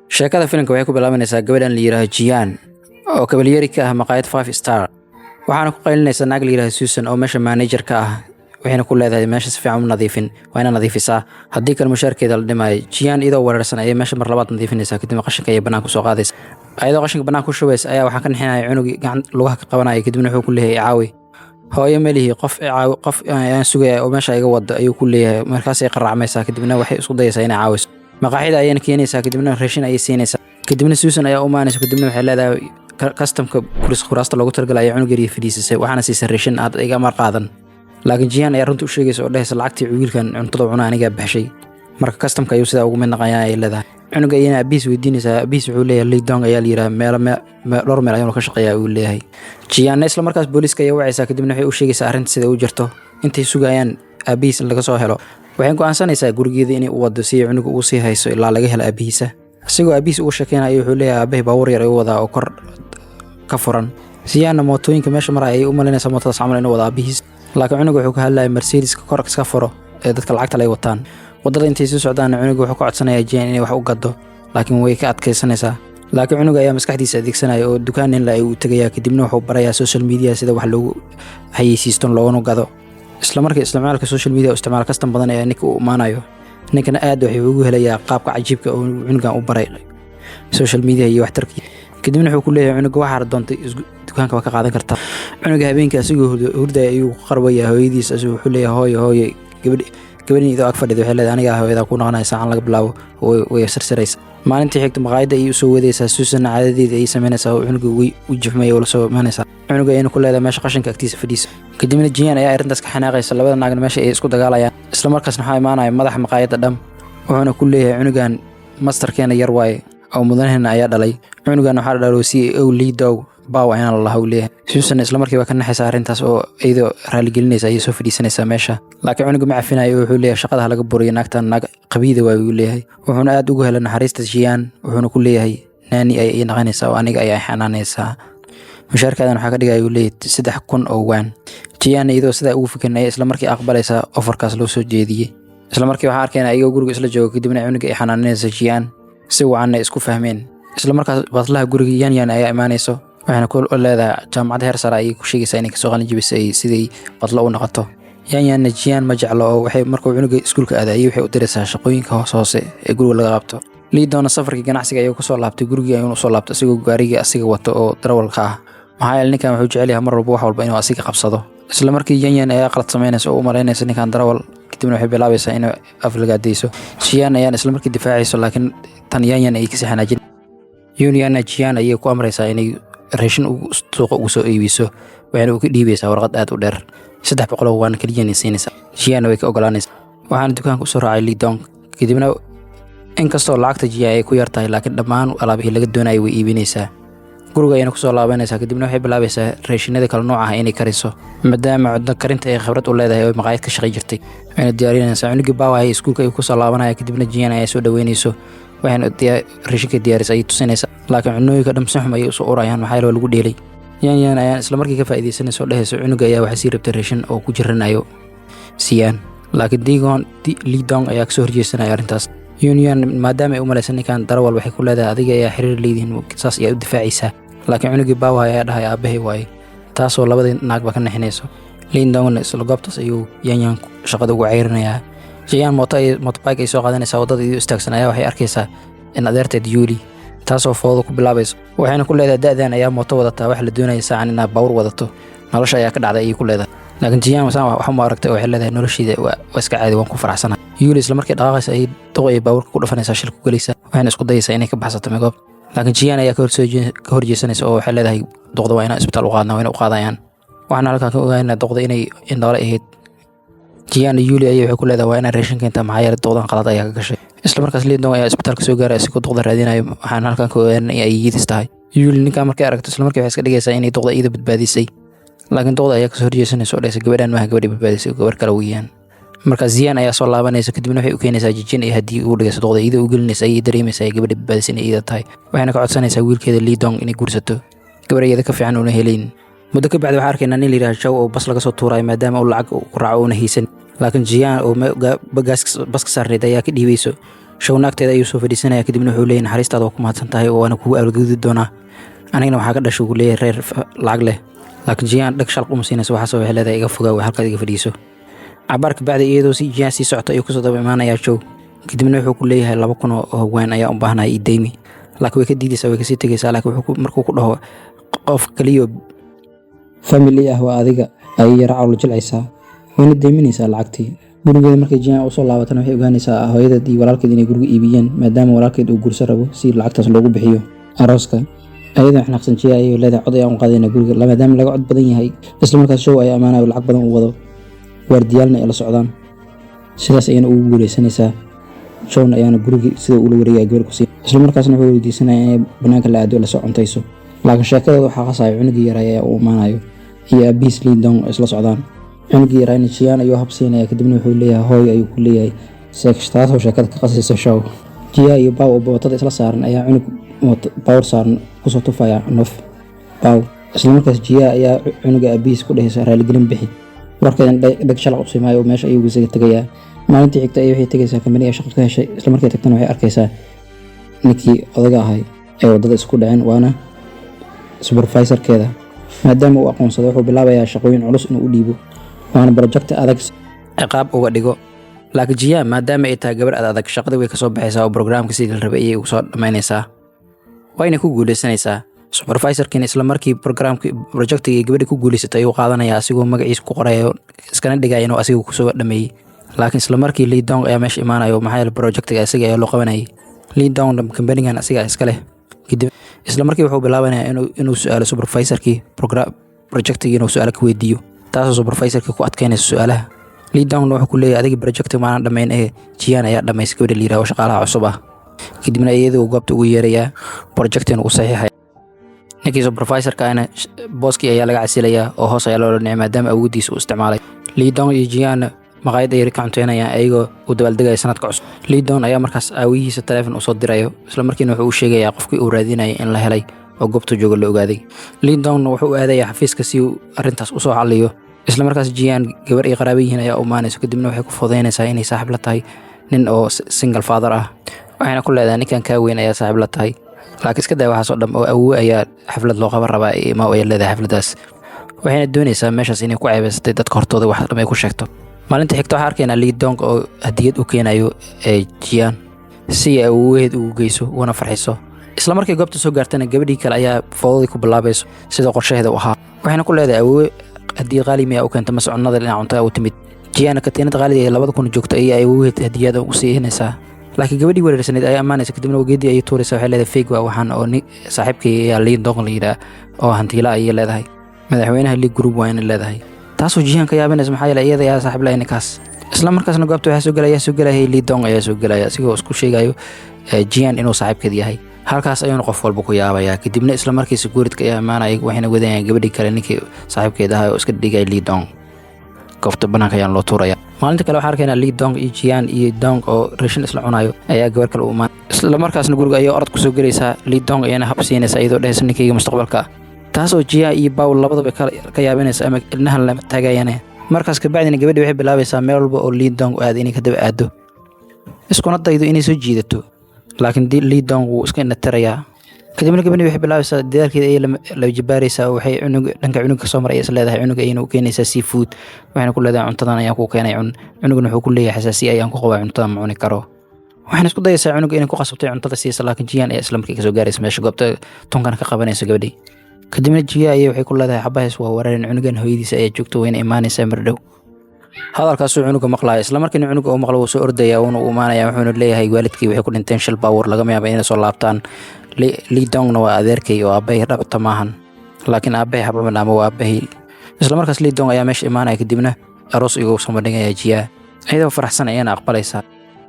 sheekada filimka waxay ku bilaabanaysaa gabadhan la yiraahdo Jian oo kabalyeeri ka ah maqaayad 5 star waxaana ku qaylinaysaa naag la yiraahdo Susan oo meesha manager ka ah waxayna ku leedahay meesha si fiican u nadiifin waa inay nadiifisaa haddii kale mushaarkeeda la dhimayo Jian iyadoo weerarsan ayay meesha mar labaad nadiifinaysaa kadib qashinka ay banaanka soo qaadaysa ayadoo qashinka banaanka ku shubaysa ayaa waxaa ka nixinaya cunugi gacan lugaha ka qabanaya kadibna wuxuu ku leeyahay caawi hooyo melihi qof aan sugaya oo meesha iga wado ayuu ku leeyahay markaas ay qaracmaysaa kadibna waxay isku dayaysaa inay caawiso maqaaxida ayayna keenaysaa kadibna raashin ayay siinaysaa kadibna Susan ayaa u maanaysa kadibna waxay leedahay customka kuraasta loogu talagalay cunug yar fadhiisay waxaana siisay raashin aad iga mar qaadan laakiin Jian ayaa runtii u sheegaysa oo dhahaysa lacagtii wiilkan cuntada cunaa aniga baxshay marka customka ayuu sida ugu mid naqayaa ay leedahay cunuga ayana abiis weydiinaysaa abiis wuxuu leeyahay Lee Dong ayaa la yiraahdaa dhowr meel ayuu ka shaqeeyaa uu leeyahay Jian isla markaas booliiska ayaa wacaysaa kadibna waxay u sheegaysaa arrinta sida uu jirto intay sugayaan abiis laga soo helo waxay go'aansanaysaa gurigeeda inay u wado si cunuga uu sii hayso ilaa laga helo abiisa asigoo abiis uu shaqeynayo wuxuu leeyahay aabbahay baawar yar ayuu wadaa oo kor ka furan Jian mootooyinka meesha maray ay u malinaysaa mootodaas camal inuu wada abiis laakiin cunuga wuxuu ka hadlayaa Mercedes kor iska furo ee dadka lacagta lay wataan wadada intay soo socdaan cunuga wuxuu ka codsanayaa Jian inay wax u gado laakiin way ka adkaysanaysaa laakiin cunuga ayaa maskaxdiisa adeegsanaya oo dukaan in la ay u tagayaa kadibna wuxuu barayaa social media sida wax loogu hayeysiisto looguna gado isla markii isticmaalka social media isticmaal kastan badan ee ninka uu imaanayo ninkana aad wuxuu ugu helayaa qaabka cajiibka oo cunugan u baray social media iyo waxtarkii kadibna wuxuu ku leeyahay cunuga waxa doonta dukaanka waa ka qaadan kartaa cunuga habeenkii asigoo hurday ayuu qarbayaa hooyadiisa wuxuu leeyahay hooyo gabadhii idoo ag fadhido waxay leedahay aniga hooyada ku noqonaysa aan laga bilaabo way sarsaraysa maalintii xigta maqaayada ay soo wadaysaa Susan caadadeeda ay sameynaysaa oo cunuga way u jifmay oo la soo imaanaysaa cunuga ayna ku leedahay meesha qashinka agtiisa fadhiisa kadibna Jian ayaa arrintaas ka xanaaqaysa labada naagna meesha ay isku dagaalayaan isla markaasna waxa imaanaya madaxa maqaayada dham wuxuuna ku leeyahay cunugan masterkeena yar waaye oo mudanahana ayaa dhalay cunugan waxa la dhalo si Lee Dong baaw ayaan la leeyahay Susan isla markiiba ka naxaysa arrintaas oo iyadoo raali gelinaysa ay soo fadhiisanaysaa meesha laakiin cunuga ma cafinayo wuxuu leeyahay shaqada laga buriyo naagtan naag qabiida waa uu leeyahay wuxuuna aad ugu helay naxariista Jian wuxuuna ku leeyahay naani ay naqanaysaa oo aniga ay xanaanaysaa mushaarkaadan waxa ka dhigay uu leeyahay 3,000 oo waan Jian iyadoo sida ugu fikirnay isla markii aqbalaysa offerkaas loo soo jeediyay isla markii waxa arkayna ayaga guriga isla jooga kadibna cunuga ay xanaanaysaa Jian si wacan ay isku fahmeen isla markaas badlaha guriga Yan ayaa imaanayso waxaana ku leedahay jaamacad heer sare ay ku sheegaysaa inay ka soo qalin jabisay sidii badla u noqoto Yan Jian ma jeclo oo waxay markuu cunuga iskuulka aaday waxay u diraysaa shaqooyinka hoose ee guriga laga qabto Lee Dong safarkii ganacsiga ayuu ku soo laabtay guriga ayuu soo laabtay asigoo gaariga asiga wato oo darawalka ah maxaa yeelay ninkan wuxuu jecel yahay mar walba wax walba inuu asiga qabsado isla markii Yan ayaa qalad sameynaysa oo u maleynaysa ninkan darawal kadibna waxay bilaabaysaa inay aflagaadayso Jian ayaa isla markii difaacayso laakiin tan Yan ay ka saxanaajin Jian ayay ku amraysaa inay raashin suuqa ugu soo iibiso waxaana uu ka dhiibaysaa warqad aad u dheer 300 waan kaliya siinaysaa Jian way ka ogolaanaysaa waxaana dukaanka u soo raacay Lee Dong kadibna inkastoo lacagta Jian ay ku yartahay laakiin dhammaan alaabihii laga doonayay way iibinaysaa guriga ayna ku soo laabanaysaa kadibna waxay bilaabaysaa raashinada kala nooc ah inay kariso maadaama cunto karinta ay khibrad u leedahay oo maqaayad ka shaqay jirtay waxayna diyaarinaysaa cunugii baaway iskuulka ay ku soo laabanaya kadibna Jian ay soo dhaweynayso waxayna raashinka diyaarisay ay tusinaysaa laakiin cunooyinka dhamsan xum ayay u soo urayaan maxaa loo lagu dheelay Yan ayaa isla markii ka faa'iideysanayso dhahayso cunuga ayaa waxa sii rabtay raashin oo ku jiranayo Jian laakiin Lee Dong ayaa ka soo horjeesanaya arrintaas Yan maadaama ay u malaysan ninkan darawal waxay ku leedahay adiga ayaa xiriir leedihiin saas ayaa u difaacaysaa laakiin cunugii baawa ayaa dhahay aabahay waaye taasoo labadii naagba ka naxinayso Lee Dong isla goobtaas ayuu Yan shaqada ugu ceyrinayaa Jian motorbike ay soo qaadanaysaa wadada iyo istaagsan ayaa waxay arkaysaa in adeerteed Yuli taasoo foodo ku bilaabayso waxayna ku leedahay da'dan ayaa mooto wadataa wax la doonayay saacan inaa baawur wadato nolosha ayaa ka dhacday ayay ku leedahay laakiin Jian waxa ma aragtay oo waxay leedahay noloshiida waa iska caadi waan ku faraxsanahay Yuli isla markii dhaqaaqaysa ay doqoy baawurka ku dhafanaysaa shil ku galaysa waxayna isku dayaysaa inay ka baxsato meegob laakiin Jian ayaa ka horjeesanaysa oo waxay leedahay doqda waa inaan isbitaal u qaadnaa waa inay u qaadayaan waxaana halkaan ka ogaanaa doqda inay indhaale ahayd Jian Yuli ayay waxay ku leedahay waa inaan raashin keenta maxaa yeelay doqdan qalad ayaa ka gashay isla markaas Lee Dong ayaa isbitaalka soo gaaray asigoo doqda raadinayo waxaan halkaan ka ogaanaa in ay yiidis tahay Yuli ninka markay aragto isla markii waxay iska dhigaysaa inay doqda iyada badbaadisay laakiin doqda ayaa ka soo horjeesanaysa oo dhaysa gabadhan maaha gabadhii badbaadisay gabar kale weeyaan markaas Jian ayaa soo laabanaysa kadibna waxay u keenaysaa jijin ay hadii uu dhigayso doqda iyada u gelinaysa ay dareemaysaa gabadhii badbaadisay inay iyada tahay waxayna ka codsanaysaa wiilkeeda Lee Dong inay guursato gabar iyada ka fiican una helayn muddo ka bacdi waxaan arkaynaa nin la yiraahdo Zhao oo bas laga soo tuuray maadaama uu lacag ku raaco una haysan laakiin Jian oo baska saarneed ayaa ka dhiibayso show naagteeda ayuu soo fadhiisanaya kadibna wuxuu leeyahay naxariistaada waa ku mahadsan tahay oo waana kugu abaalgudi doonaa anigana waxaa ka dhashay uu leeyahay reer lacag leh laakiin Jian dhag shalq uma siinayso waxaas waxay leedahay iga fogaa halkaad iga fadhiiso cabarka bacda iyadoo si Jian sii socota ayuu kusoo daba imaanaya show kadibna wuxuu ku leeyahay 2,000 oo haween ayaa u baahnay ideymi laakiin way ka diidaysaa way ka sii tagaysaa laakiin wuxuu markuu ku dhaho qof kaliyo family ah waa adiga ay yara cawl jilcaysaa wayna deyminaysaa lacagtii gurigeeda markay Jian u soo laabatana waxay ogaanaysaa hooyadeed iyo walaalkeed inay guriga iibiyeen maadaama walaalkeed uu gurso rabo si lacagtaas loogu bixiyo arooska ayadoo xanaaqsan Jian ayay leedahay cod ayaan qaadayna guriga maadaama laga cod badan yahay isla markaas show ay amaanayo lacag badan u wado waardiyaalna ay la socdaan sidaas ayayna ugu guuleysanaysaa show ayaana guriga sida uu la wareegay gabar ku sii isla markaasna wuxuu weydiisanayaa inay banaanka la aado la socontayso laakiin sheekadooda waxaa qasay cunugii yaraa ee uu imaanayo iyo aabbihiis Lee Dong isla socdaan cunugii yaraa Jian ayuu habsiinaya kadibna wuxuu leeyahay hooyo ayuu ku leeyahay seextaas oo sheekada ka qasaysa show Jian iyo Bao oo bootada isla saaran ayaa cunug power saaran ku soo tufaya nof Bao isla markaas Jian ayaa cunuga aabbihiis ku dhahaysa raaligelin bixi warkeedan dhag shalaq u sameeyo meesha ayuu isaga tagayaa maalintii xigta ay waxay tagaysaa company shaqo ka heshay isla markay tagtana waxay arkaysaa ninkii odaga ahay ee wadada isku dhaceen waana supervisorkeeda maadaama uu aqoonsaday wuxuu bilaabayaa shaqooyin culus inuu u dhiibo waana project adag ciqaab uga dhigo laakiin Jian maadaama ay tahay gabar adag shaqada way ka soo baxaysaa oo programka sidii la rabay ayay ugu soo dhamaynaysaa wayna ku guuleysanaysaa supervisorkina isla markii programka projectiga gabadha ku guuleysatay ayuu qaadanaya asigoo magaciisa ku qorayo iskana dhigaya inuu asigu ku soo dhameeyay laakiin isla markii Lee Dong ayaa meesha imaanayo maxay la projectiga asiga ayaa loo qabanayay Lee Dong company-gan asiga iska leh kadib isla markii wuxuu bilaabanayaa inuu su'aalo supervisorkii projectiga inuu su'aalo ka weydiiyo taasoo supervisorka ku adkeynaysa su'aalaha Lee Dong wuxuu ku leeyahay adiga projectiga maana dhameyn Jian ayaa dhameysay gabadha la yiraahdo shaqaalaha cusub ah kadibna iyadoo goobta ugu yeerayaa projectiga uu saxiixay ninkii supervisorka ana booski ayaa laga casilayaa oo hoos ayaa loo leeyahay maadaama awoodiisa uu isticmaalay Lee Dong iyo Jian maqaayad ay ka cunteynayaan ayagoo u dabaaldegaya sanadka cusub Lee Dong ayaa markaas aawihiisa telefoon u soo dirayo isla markiina wuxuu u sheegayaa qofkii uu raadinayay in la helay oo goobta jooga la ogaaday Lee Dong wuxuu aadayaa xafiiska si uu arintaas u soo xalliyo isla markaas Jian gabar ay qaraabo yihiin ayaa u maanayso kadibna waxay ku fududeynaysaa inay saaxiib la tahay nin oo single father ah waxayna ku leedahay ninkan ka weyn ayaa saaxiib la tahay laakiin iska daa waxaas oo dhan oo awoo ayaa xaflad loo qaban rabaa ima ay leedahay xafladaas waxayna doonaysaa meeshaas inay ku ceebaysatay dadka hortooda wax dhan ay ku sheegto maalinta xigta waxaa arkaynaa Lee Dong oo hadiyad u keenayo Jian si ay awoodeed ugu geyso una farxiso isla markii goobta soo gaartana gabadhii kale ayaa foodadii ku bilaabayso sida qorshaheeda u ahaa waxayna ku leedahay awoo hadii qaali miya u keento mas'uunada dhinaca cuntada u timid Jian katiinada qaaliga ee 2,000 joogta ay awoodeed hadiyada u siinaysaa laakiin gabadhii wareersaneed ayaa amaanaysa kadibna wageedii ay tuuraysaa waxay leedahay fake waa waxaan oo saaxiibkay ayaa Lee Dong la yiraahdo oo hantiila ay leedahay madaxweynaha Lee Group waa in leedahay taasoo Jian ka yaabinaysa maxaa yeelay iyada ayaa saaxiib la ninkaas isla markaasna goobta waxa soo galaya Lee Dong ayaa soo galaya asigoo isku sheegayo Jian inuu saaxiibkeed yahay halkaas ayuu qof walba ku yaabaya kadibna isla markii security ayaa amaanay waxayna wadayaan gabadhii kale ninkii saaxiibkeed ahaa oo iska dhigay Lee Dong goobta banaanka ayaa loo tuuraya maalinta kale waxaa arkaynaa Lee Dong iyo Jian iyo Dong oo raashin isla cunayo ayaa gabar kale u imaan isla markaasna guriga ayay orod ku soo galaysaa Lee Dong ayana habsiinaysa iyadoo dhahaysa ninkayga mustaqbalka taasoo Jian iyo Bao labadaba ka yaabinaysa ama ilnahan la taagayaan markaas ka bacdina gabadhii waxay bilaabaysaa meel walba oo Lee Dong aad inay ka daba aado iskuna daydo inay soo jiidato laakiin Lee Dong wuu iska natarayaa kadibna gabadhii waxay bilaabaysaa dadaalkeeda ay la jibaaraysaa waxay dhanka cunuga soo maray is leedahay cunuga ayna u keenaysaa seafood waxayna ku leedahay cuntadan ayaan ku keenay cunuguna wuxuu ku leeyahay xasaasiye ayaan ku qabaa cuntada ma cuni karo waxayna isku dayaysaa cunuga inay ku qasabtay cuntada siisa laakiin Jian ayaa isla markii ka soo gaaraysa meesha goobta tonkana ka qabanaysa gabadhii kadibna Jian ayay waxay ku leedahay xabahays waa wareerin cunugan hooyadiisa ayaa joogto wayna imaanaysaa mardhow hadalkaasuu cunuga maqlaaya isla markiina cunuga uu maqlo wuu soo ordaya uuna u imaanaya wuxuuna leeyahay waalidkii waxay ku dhinteen shil baawur laga yaabo inay soo laabtaan Lee Dongna waa adeerkay oo aabbahay dhabta maahan laakiin aabbahay hababana ama waa aabbahay isla markaas Lee Dong ayaa meesha imaanaya kadibna aroos igu soo bandhigaya Jian iyadoo faraxsan ayana aqbalaysaa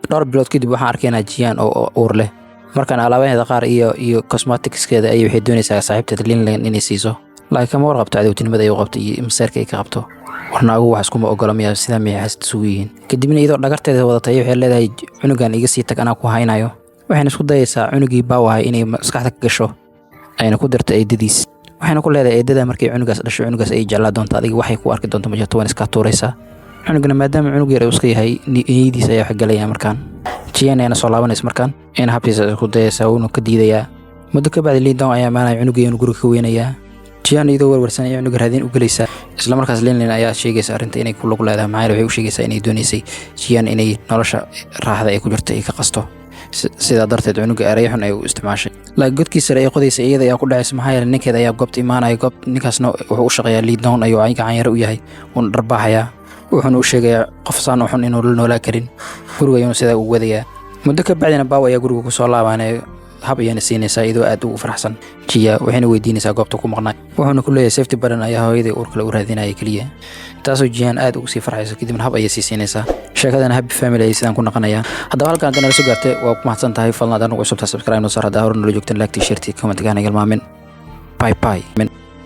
dhowr bilood kadib waxaan arkaynaa Jian oo uur leh markaan alaabaheeda qaar iyo cosmeticskeeda ay waxay doonaysaa saaxiibteed Linlen inay siiso laakiin kama warqabto cadowtinimada ay qabto iyo masaarka ay ka qabto warnaagu wax iskuma ogolamaya sida miyay xasad isugu yihiin kadibna iyadoo dhagarteeda wadatay waxay leedahay cunugan iga sii tag anaa ku haynayo waxayna isku dayaysaa cunugii baawahay inay maskaxda ka gasho ayna ku dirto eedadiis waxayna ku leedahay eedada markay cunugaas dhasho cunugaas ay jeclaa doonto adiga waxay ku arki doonto ma jirto waan iska tuuraysaa cunugana maadaama cunug yar uu iska yahay niyadiisa ayaa xagalaya markaan Jian ayana soo laabanaysa markaan in habtiisa isku dayaysa uu ka diidayaa muddo ka bacdi Lee Dong ayaa maanay cunugeenu guriga ka weynayaa Jian iyadoo warwarsan ayaa cunug raadin u galaysa isla markaas Lin ayaa sheegaysa arrinta inay ku lug leedahay maxay waxay u sheegaysaa inay doonaysay Jian inay nolosha raaxada ay ku jirto ay ka qasto sida darteed cunuga eray xun ay u isticmaashay la godkiisa ay qodaysa iyada ayaa ku dhacaysa maxay ninkeeda ayaa goobta imaanaya goob ninkaasna wuxuu u shaqeeyaa Lee Dong ayuu ay gacan yar u yahay uu dharbaaxaya wuxuuna u sheegayaa qof saan xun inuu la noolaa karin guriga ayuu sida u wadayaa muddo ka bacdina Bao ayaa guriga ku soo laabanay hab ayana siinaysa iyadoo aad u faraxsan Jia waxayna weydiinaysaa goobta ku maqnaa wuxuuna ku leeyahay safety button ayaa hooyadii uur kale u raadinayay kaliya taasoo Jian aad ugu sii farxayso kadibna hab ayay siinaysaa sheekadana happy family ay sidaan ku naqanayaan haddaba halkaan hadana soo gaartay waa ku mahadsan tahay falna hadaan ugu cusubtaa subscribe noo saar hadaa hore nala joogtan like share comment gaana galmaamin bye bye